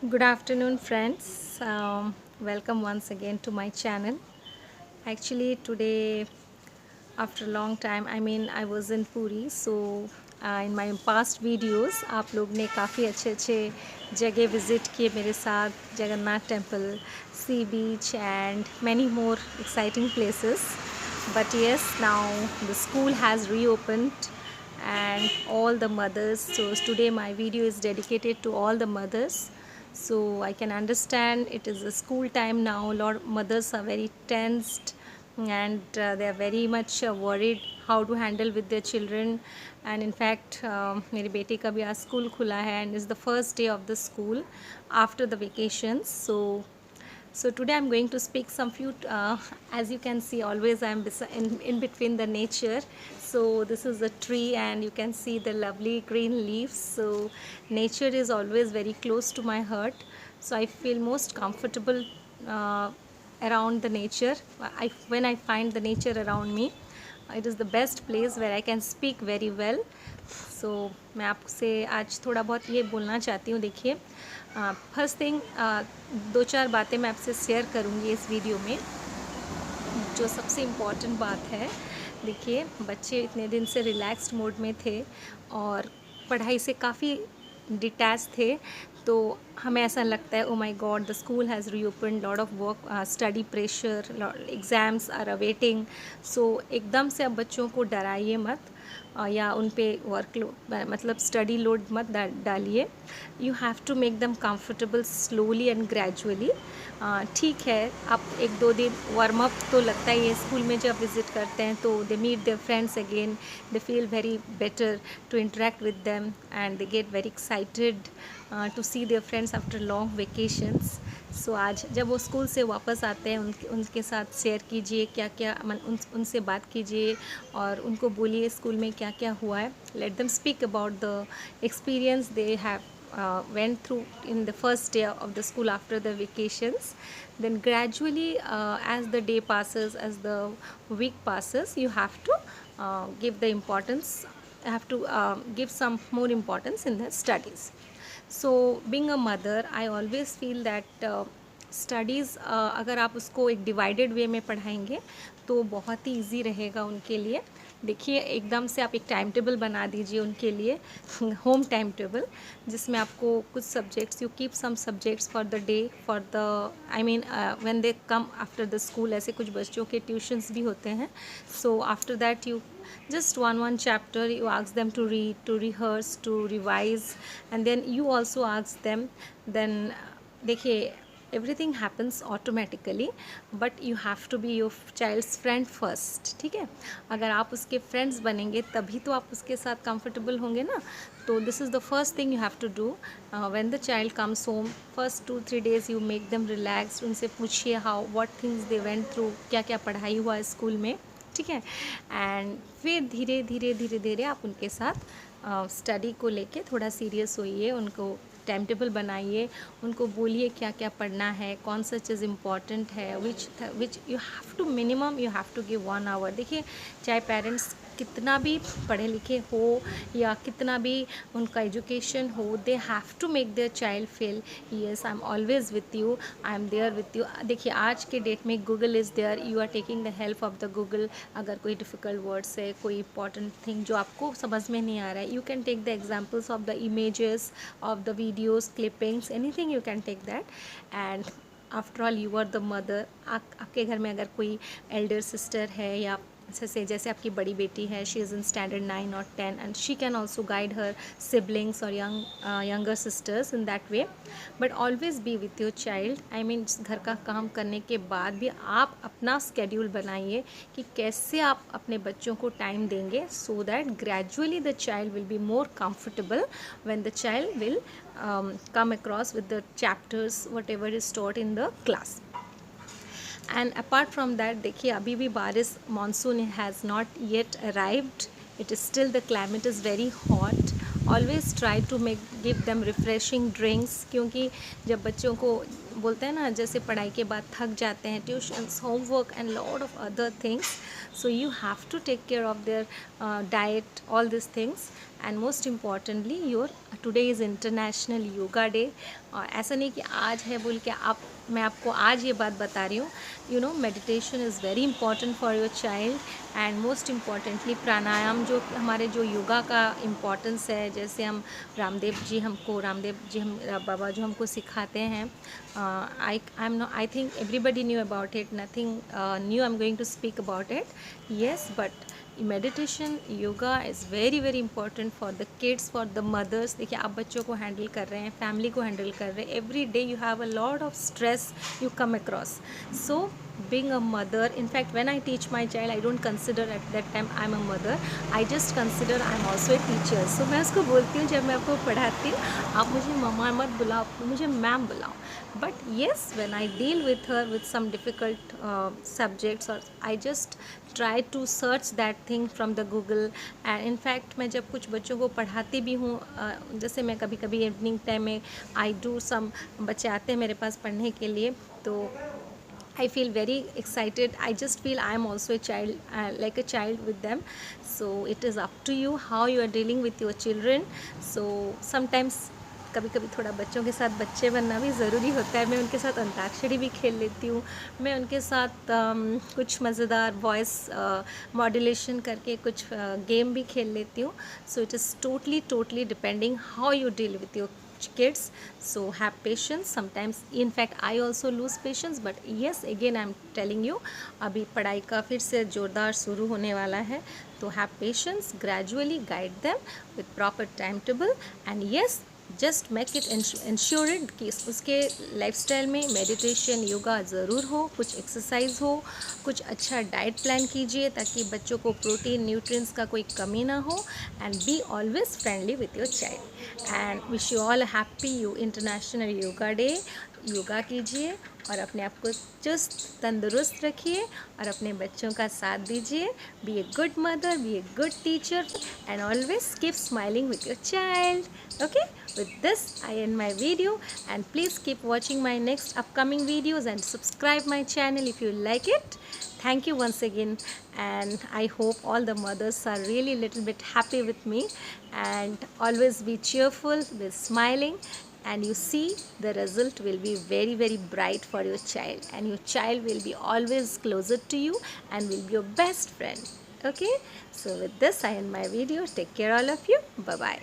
Good afternoon, friends. Welcome once again to my channel. Actually, today, after a long time, I was in Puri, so in my past videos, आप लोग ने काफ़ी अच्छे अच्छे जगह visit किए मेरे साथ Jagannath temple, sea beach and many more exciting places. But yes, now the school has reopened and all the mothers. So today my video is dedicated to all the mothers. So I can understand it is a school time now. A lot of mothers are very tensed and they are very much worried how to handle with their children. And in fact, मेरे बेटे का भी आज school खुला है and it's the first day of the school after the vacations. So today I'm going to speak some few, as you can see, always I'm in between the nature. So this is a tree and you can see the lovely green leaves. So nature is always very close to my heart. So I feel most comfortable around the nature. When I find the nature around me, it is the best place where I can speak very well. सो मैं आपसे आज थोड़ा बहुत ये बोलना चाहती हूँ। देखिए, फर्स्ट थिंग, दो चार बातें मैं आपसे शेयर करूँगी इस वीडियो में। जो सबसे इम्पॉर्टेंट बात है, देखिए, बच्चे इतने दिन से रिलैक्स्ड मोड में थे और पढ़ाई से काफ़ी डिटैच थे, तो हमें ऐसा लगता है oh my God the school has reopen, lot of work, study pressure, exams are awaiting. So एकदम से अब बच्चों को डराइए मत या उन पे वर्क मतलब स्टडी लोड मत डालिए। You have to make them comfortable slowly and gradually. ठीक है, आप एक दो दिन वार्म अप तो लगता ही है। स्कूल में जब विज़िट करते हैं तो they meet their friends again, they feel very better to interact with them and they get very excited to see their friends after long vacations. So आज जब वो स्कूल से वापस आते हैं उनके साथ शेयर कीजिए क्या क्या उनसे बात कीजिए और उनको बोलिए स्कूल में क्या क्या हुआ है। Let them speak about the experience they have went through in the first day of the school after the vacations. Then gradually, as the day passes, as the week passes, you have to give the importance, have to give some more importance in the studies. So being a mother, I always feel that studies अगर आप उसको एक divided वे में पढ़ाएंगे तो बहुत ही easy रहेगा उनके लिए। देखिए, एकदम से आप एक टाइम टेबल बना दीजिए उनके लिए, होम टाइम टेबल, जिसमें आपको कुछ subjects, you keep some subjects for the day, for the when they come after the school. ऐसे कुछ बच्चों के ट्यूशन्स भी होते हैं। So after that you just one chapter you ask them to read, to rehearse, to revise, and then you also ask them. Then देखिए, everything happens automatically, but you have to be your child's friend first. ठीक है, अगर आप उसके friends बनेंगे तभी तो आप उसके साथ कंफर्टेबल होंगे ना। तो this is the first thing you have to do when the child comes home. First 2-3 days you make them relaxed. उनसे पूछिए how what things they went through, क्या क्या पढ़ाई हुआ स्कूल में, ठीक है। एंड फिर धीरे धीरे धीरे धीरे आप उनके साथ स्टडी को लेके थोड़ा सीरियस होइए, उनको टाइम टेबल बनाइए, उनको बोलिए क्या क्या पढ़ना है, कौन सा चीज़ इम्पॉर्टेंट है, which you have to minimum you have to give 1 hour। देखिए, चाहे पेरेंट्स कितना भी पढ़े लिखे हो या कितना भी उनका एजुकेशन हो, they have to make their child feel yes I am always with you, I am there with you. देखिए, आज के डेट में Google is there, you are taking the help of the Google. अगर कोई difficult words है, कोई important thing जो आपको समझ में नहीं आ रहा है, you can take the examples of the images, of the videos, clippings, anything you can take that. And after all you are the mother. आपके घर में अगर कोई एल्डर सिस्टर है या जैसे आपकी बड़ी बेटी है, शी इज़ इन स्टैंडर्ड 9 और 10 and she can also guide her siblings और younger sisters in that way. But always be with your child. I mean, घर का काम करने के बाद भी आप अपना स्केड्यूल बनाइए कि कैसे आप अपने बच्चों को टाइम देंगे, so that gradually the child will be more comfortable when the child will come across with the chapters whatever is taught in the class. And apart from that, देखिए, अभी भी बारिश, monsoon has not yet arrived. It is still, the climate is very hot. Always try to give them refreshing drinks, क्योंकि जब बच्चों को बोलते हैं ना, जैसे पढ़ाई के बाद थक जाते हैं, tuitions, homework and lot of other things, so you have to take care of their diet, all these things. And most importantly, your today is international yoga day. ऐसा नहीं कि आज है बोल के आप, मैं आपको आज ये बात बता रही हूँ. You know, meditation is very important for your child. And most importantly pranayama, जो हमारे जो योगा का इम्पोर्टेंस है, जैसे हम रामदेव जी हम बाबा जो हमको सिखाते हैं. I think everybody knew about it, nothing new I am going to speak about it. Yes, but meditation yoga is very very important for the kids, for the mothers. देखिए, आप बच्चों को हैंडल कर रहे हैं, फैमिली को हैंडल कर रहे हैं, every day you have a lot of stress you come across. So being a mother, in fact when I teach my child, I don't consider at that time I'm a mother, I just consider I'm also a teacher. So मैं उसको बोलती हूँ, जब मैं आपको पढ़ाती हूँ, आप मुझे मम्मा मत बुलाओ, मुझे मैम बुलाओ. But yes, when I deal with her with some difficult subjects, or I just try to search that thing from the Google. And in fact मैं जब कुछ बच्चों को पढ़ाती भी हूँ, जैसे मैं कभी कभी इवनिंग टाइम में I do some, बच्चे आते हैं मेरे पास पढ़ने के लिए, तो I feel very excited. I just feel I am also a child, like a child with them. So it is up to you how you are dealing with your children. So sometimes कभी कभी थोड़ा बच्चों के साथ बच्चे बनना भी ज़रूरी होता है. मैं उनके साथ अंताक्षरी भी खेल लेती हूँ, मैं उनके साथ कुछ मज़ेदार वॉइस मॉड्यूलेशन करके कुछ गेम भी खेल लेती हूँ. So it is totally depending how you deal with your kids. So have patience. Sometimes in fact I also lose patience, but yes, again I'm telling you, अभी पढ़ाई का फिर से ज़ोरदार शुरू होने वाला है, तो have patience, gradually guide them with proper timetable. And yes, just make it insured कि उसके लाइफस्टाइल में मेडिटेशन योगा ज़रूर हो, कुछ एक्सरसाइज हो, कुछ अच्छा डाइट प्लान कीजिए ताकि बच्चों को प्रोटीन न्यूट्रिएंट्स का कोई कमी ना हो. And be always friendly with your child. And wish you all happy international yoga day. Yoga कीजिए और अपने आप को चुस्त तंदुरुस्त रखिए और अपने बच्चों का साथ दीजिए. Be a good mother, be a good teacher, and always keep smiling with your child. Okay, with this I end my video, and please keep watching my next upcoming videos and subscribe my channel if you like it. Thank you once again, and I hope all the mothers are really little bit happy with me. And always be cheerful, be smiling, and you see the result will be very very bright for your child, and your child will be always closer to you and will be your best friend. Okay, so with this I end my video. Take care all of you. Bye bye.